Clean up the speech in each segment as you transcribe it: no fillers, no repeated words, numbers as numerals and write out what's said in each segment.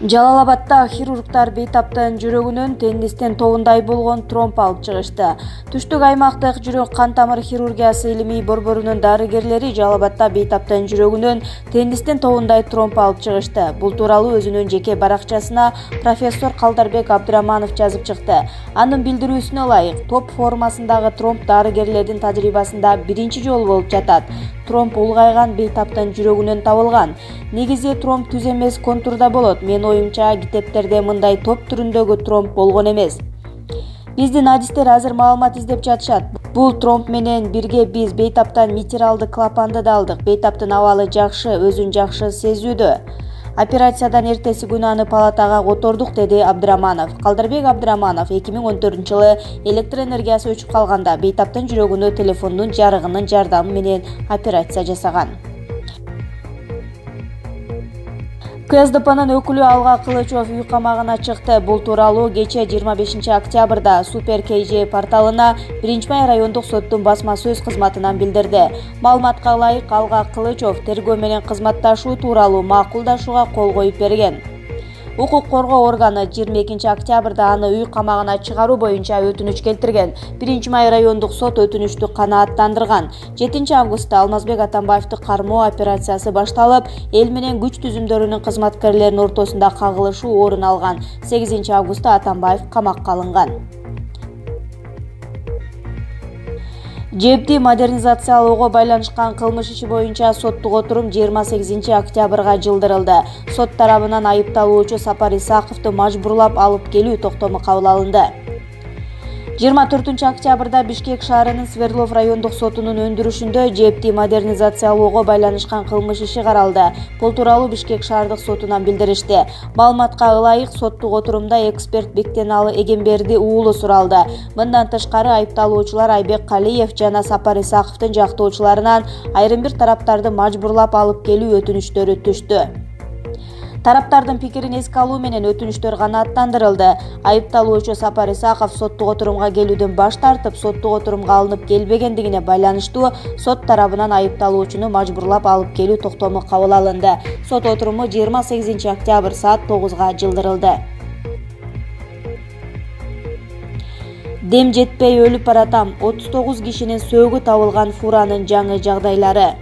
Жалал Абадта хирургтар бейтаптын жүрөгүнөн тендистин тобундай болгон тромб алып чыгышты. Түштүк аймактык жүрөк кан тамыр хирургиясы илимий борборунун дарыгерлери Жалал Абадта бейтаптын жүрөгүнөн тендистин тобундай тромб алып чыгышты. Бул тууралуу өзүнүн жеке баракчасына профессор Калдарбек Абдыраманов жазып чыкты. Анын билдирүүсүнө ылайык, топ формасындагы тромб дарыгерлердин тажрыйбасында биринчи жолу болуп жатат. Тромб улгайган бейтаптын жүрөгүнөн табылган. Негизи тромб түз эмес контурда болот. Мен оюмча китептерде мындай топ түрүндөгү тромб болгон эмес. Биздин адистер азыр маалымат издеп жатышат. Бул тромб менен бирге биз бейтаптан митралды клапанды да алдык. Бейтаптын абалы жакшы, өзүн жакшы сезүүдө. Операциядан эртеси күнү аны палатага котордук, деди Абдыраманов. Калдарбек Абдыраманов 2014-жылы электр энергиясы өчүп калганда бейтаптын жүрөгүнө телефондун жарыгынын жардамы менен операция жасаган. КСДПнын өкүлү Алга Кылычев үй камагына чыкты. Бул тууралуу кече 25 октябрда Супер КЖ порталына 1-май райондук соттун басма сөз кызматынан билдирди. Маалыматка ылайык, Алга Кылычев тергөө менен кызматташуу тууралуу макулдашууга кол коюп берген. Укук коргоо органы 22 октябрда аны үй камагына чыгаруу боюнча өтүнүч келтирген. 1-май райондук сот өтүнүчтү канааттандырган. 7 августта Алмазбек Атамбаевди кармоо операциясы башталып, эл менен күч түзүмдөрүнүн кызматкерлеринин ортосунда кагылышуу орун алган. 8 августта Атамбаев камакка алынган. ЖЭБди модернизациялоого байланышкан кылмыш иши боюнча соттук отурум 28 октябрга жылдырылды. Сот тарабынан айыпталуучу Сапар Исаковду мажбурлап алып келүү токтому кабыл алынды. 24 октябрда Бишкек шаарынын Свердлов райондук сотунун өндүрүшүндө ЖЭБди модернизациялоого байланышкан кылмыш иши каралды. Бул тууралуу Бишкек шаардык сотунан билдиришти. Маалыматка ылайык, соттук отурумда эксперт Бектеналы Эгемберди уулу суралды. Мындан тышкары айыпталуучулар Айбек Калиев жана Сапар Исаковдун жактоочуларынан айрым бир тараптарды мажбурлап алып келүү өтүнүчтөрү түштү. Тараптардын пикирин эске алуу менен өтүнүчтөр канааттандырылды. Айыпталуучу Сапар Исаков соттук отурумга келүүдөн баш тартып, соттук отурумга алынып келбегендигине байланыштуу сот тарабынан айыпталуучуну мажбурлап алып келүү токтому кабыл алынды. Сот отуруму 28 октябрь саат 9-га жылдырылды. Дем жетпей өлүп баратам. 39 кишинин сөөгү табылган фуранын жаңы жагдайлары.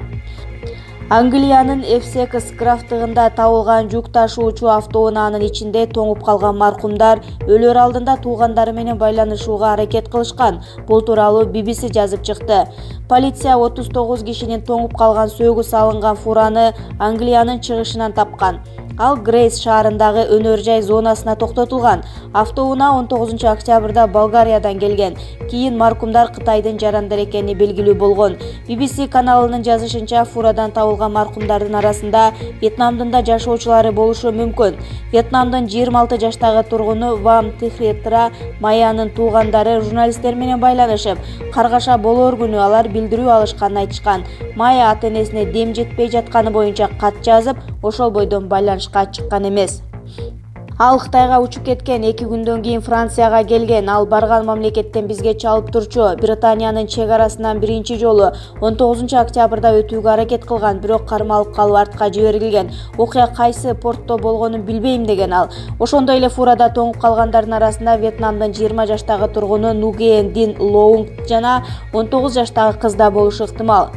Англиянын Эссекс графтыгында табылган жүк ташуучу автоунаанын ичинде тоңуп калган маркумдар өлөр алдында туугандары менен байланышууга аракет кылышкан. Бул тууралуу BBC жазып чыкты. Полиция 39 кишинин тоңуп калган сөөгү салынган фураны Англиянын чыгышынан тапкан. Ал Грейс шаарындагы өнөр жай зонасына токтотулган. Автоунаа 19 октябрда Болгариядан келген. Кийин маркумдар Кытайдын жарандар экени белгилүү болгон. BBC каналынын жазышынча, фурадан табылган маркумдардын арасында Вьетнамдын да жашоочулары болушу мүмкүн. Вьетнамдын 26 жаштагы тургуну Вам Тихретра Маянын туугандары журналисттер менен байланышып, каргаша болор күнү алар билдирүү алышканын айтышкан. Майя ата-энесине дем жетпей жатканы боюнча кат жазып, ошол бойдон байланышка чыккан эмес. Ал Кытайга учуп кеткен, 2 күндөн кийин Францияга келген. Ал барган мамлекеттен бизге чалып турчу. Британиянын чек арасынан биринчи жолу 19 октябрда өтүүгө аракет кылган, бирок кармалып калып артка жиберилген. Окуя кайсы портто болгонун билбейм деген ал. Ошондой эле фурада тоңуп калгандардын арасында Вьетнамдын 20 жаштагы тургуну Нуген Дин Лоунг жана 19 жаштагы кыз да болушу ыктымал.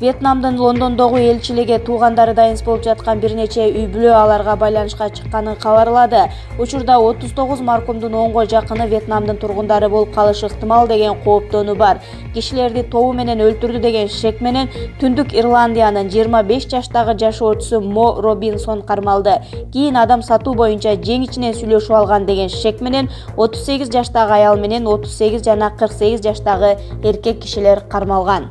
Вьетнамдын Лондондогу элчилиги туугандары дайынсыз болуп жаткан бир нече үй-бүлө аларга байланышка чыкканын кабарлады. Учурда 39 маркумдун 10го жакыны Вьетнамдын тургундары болуп калышы ыктымал деген кооптонуу бар. Кишилерди тобу менен өлтүрдү деген шек менен Түндүк Ирландиянын 25 жаштагы жашоочусу Мо Робинсон кармалды. Кийин адам сатуу боюнча жең ичинен сүйлөшүп алган деген шек менен 38 жаштагы аял менен 38 жана 48 жаштагы эркек кишилер кармалган.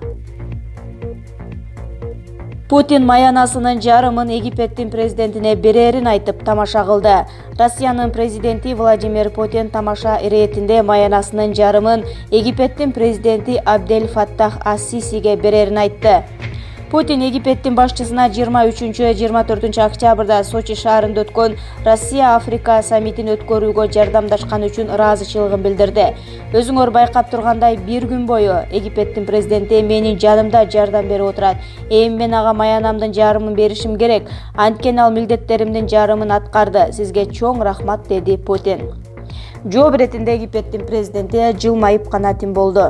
Путин маянасынын жарымын Египеттин президентине берерин айтып тамаша кылды. Россиянын президенти Владимир Путин тамаша иретинде маянасынын жарымын Египеттин президенти Абдель Фаттах ас-Сисиге берерин айтты. Путин Египеттин башчысына 23-24 октябрда Сочи шаарында өткөн Россия-Африка саммитин өткөрүүгө жардамдашкан үчүн ыраазычылыгын билдирди. Өзүңөр байкап тургандай, бир күн бою Египеттин президенти менин жанымда жардам берип отурат. Эми мен ага маянамдын жарымын беришим керек. Анткени ал милдеттеримдин жарымын аткарды. Сизге чоң рахмат, деди Путин. Жооп иретинде Египеттин президенти жылмайып гана тим болду.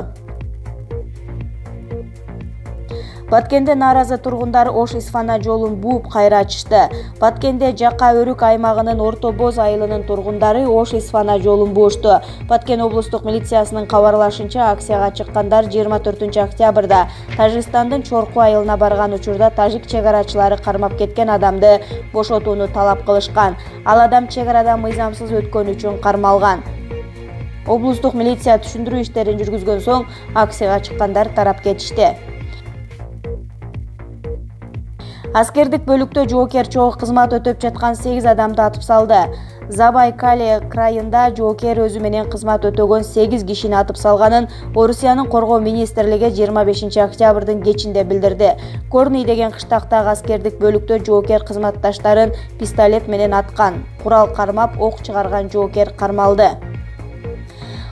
Баткенде нааразы тургундар Ош-Исфана жолун бууп кайра ачышты. Баткенде Жака Өрүк аймагынын Орто Боз айылынын тургундары Ош-Исфана жолун буушту. Баткен облустук милициясынын кабарлашынча, акцияга чыккандар 24 октябрда Тажикстандын Чорку айылына барган учурда тажик чегарачылары кармап кеткен адамды бошотууну талап кылышкан. Ал адам чек арадан мыйзамсыз өткөн үчүн кармалган. Облустук милиция түшүндүрүү иштерин жүргүзгөн соң акцияга чыккандар тарап кетишти. Аскердик бөлүктө жоокер чогуу кызмат өтөп жаткан 8 адамды атып салды. Забайкалье крайында жоокер өзү менен кызмат өтөгөн 8 кишини атып салганын Орусиянын коргоо министрлиги 25 октябрдын кечинде билдирди. Корный деген кыштактагы аскердик бөлүктө жоокер кызматташтарын пистолет менен аткан. Курал кармап, ок чыгарган жоокер кармалды.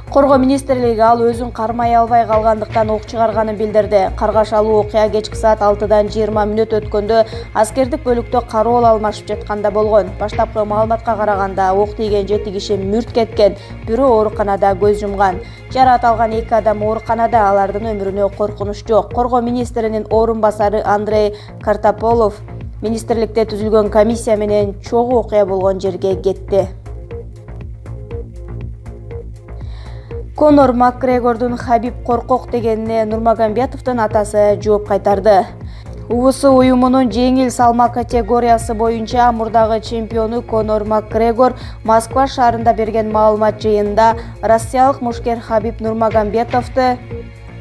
Коргоо министрлиги ал өзүн кармай албай калгандыктан ок чыгарганын билдирди. Каргашалуу окуя кечки саат 6-дан 20 мүнөт өткөндө аскердик бөлүктө кароол алмашып жатканда болгон. Баштапкы маалыматка караганда ок тийген 7 киши мүрт кеткен, бирөө ооруканада көз жумган. Жараат алган 2 адам ооруканада, алардын өмүрүнө коркунуч жок. Коргоо министринин орун басары Андрей Картополов министрликте түзүлгөн комиссия менен чогуу окуя болгон жерге кетти. Конор Макгрегордун Хабиб коркок дегенине Нурмагомедовдун атасы жооп кайтарды. УФС уюмунун жеңил салмак категориясы боюнча мурдагы чемпиону Конор Макгрегор Москва шаарында берген маалымат жыйынында россиялык мушкер Хабиб Нурмагомедовду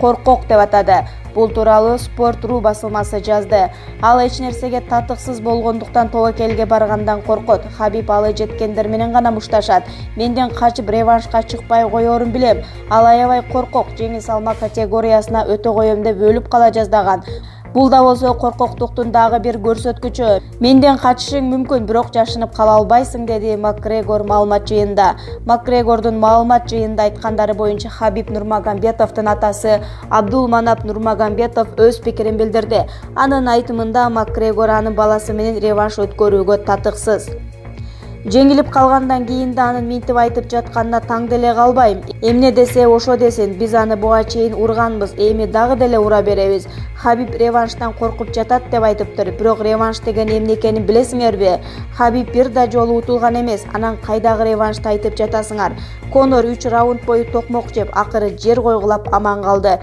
коркок деп атады. Бул тууралуу Sport.ru басылмасы жазды. Ал эч нерсеге татыксыз болгондуктан тобокелге баргандан коркот. Хабиб алы жеткендер менен гана мушташат. Менден качып реваншка чыкпай коерун билем. Ал аябай коркок, жеңил салмак категориясына өтө коем деп өлүп кала жаздаган. Бул да болсо коркоктуктун дагы бир көрсөткүчү. Менден качышың мүмкүн, бирок жашынып кала албайсың, деди Макгрегор маалымат жыйында. Макгрегордун маалымат жыйында айткандары боюнча Хабиб Нурмагомедовдун атасы Абдулманап Нурмагомедов өз пикирин билдирди. Анын айтымында Макгрегор анын баласы менен реванш өткөрүүгө татыксыз. Жеңилип калгандан кийин да анын минтип айтып жатканына таң деле калбайм. Эмне десе ошо десин, биз аны буга чейин урганбыз, эми дагы деле ура беребиз. Хабиб реванштан коркуп жатат деп айтыптыр. Бирок реванш деген эмне экенин билесиңерби? Хабиб бир да жолу утулган эмес. Анан кайдагы реваншты айтып жатасыңар? Конор 3 раунд бою токмок жеп, акыры жер койгулап аман калды.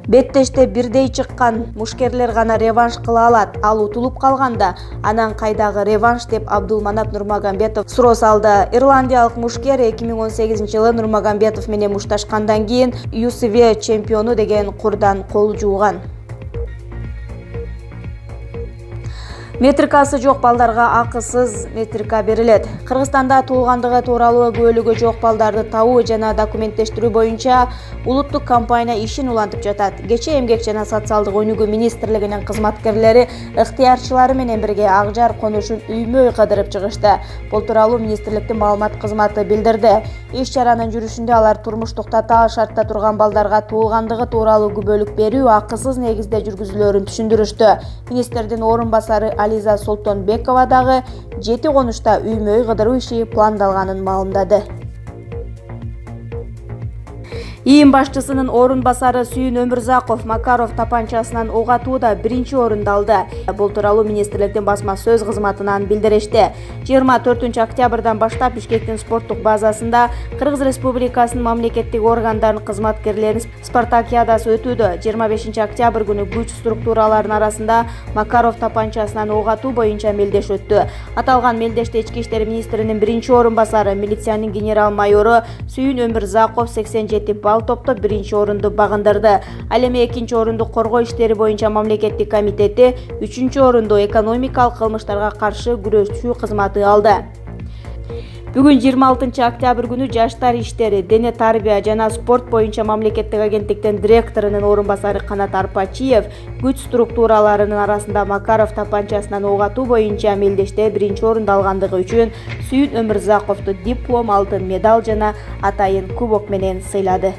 Беттеште бирдей чыккан мушкерлер гана реванш кыла алат. Ал утулуп калганда, анан кайдагы реванш деп Абдулманап Нурмагомедов суроо салды. Ирландиялык мушкер 2018-жылы Нурмагомедов менен мушташкандан кийин UFC чемпиону деген курдан кол жууган. Метрикасы жок балдарга акысыз метрика берилет. Кыргызстанда туулгандыгы тууралуу күбөлүгү жок балдарды табуу жана документтештирүү боюнча улуттук компания ишин улантып жатат. Кечээ Эмгек жана социалдык өнүгүү министрлигинин кызматкерлери ыктыярчылары менен бирге Ак Жар конушун үймөй кыдырып чыгышты. Бул тууралуу министрликтин маалымат кызматы билдирди. Иш чаранын жүрүшүндө алар турмуштук татаал шартта турган балдарга туулгандыгы тууралуу күбөлүк берүү акысыз негизде жүргүзүлөөрүн түшүндүрүштү. Министрдин орун басары Ализа Солтонбекова дагы 7 конушта үймөй кыдыруу иши пландалганын маалымдады. ИИМ башчысынын орун басары Сүйүн Өмүрзаков Макаров тапанчасынан ок атууда 1-орунду алды. Бул тууралуу министрликтин басма сөз кызматынан билдиришти. 24 октябрдан баштап Бишкектин спорттук базасында Кыргыз Республикасынын мамлекеттик органдарынын кызматкерлеринин спартакиадасы өтүүдө. 25 октябрь күнү күч структураларынын арасында Макаров тапанчасынан ок атуу боюнча мелдеш өттү. Аталган мелдеште Ички иштер министринин 1-орун басары милициянын генерал-майору Сүйүн Өмүрзаков 87 балл топтоп 1-орунду багындырды. Ал эми 2-орунду коргоо иштери боюнча мамлекеттик комитети, 3-орунду экономикалык кылмыштарга каршы күрөшүү кызматы алды. Бүгүн 26 октябрь күнү Жаштар иштери, дене тарбия жана спорт боюнча мамлекеттик агенттиктин директорунун орун басары Канат Арпачиев күч структураларынын арасында Макаров тапанчасынан ок атуу боюнча мелдеште 1-чи орунду алгандыгы үчүн Сүйүн Өмүрзаковду диплом, алтын медаль жана атайын кубок менен сыйлады.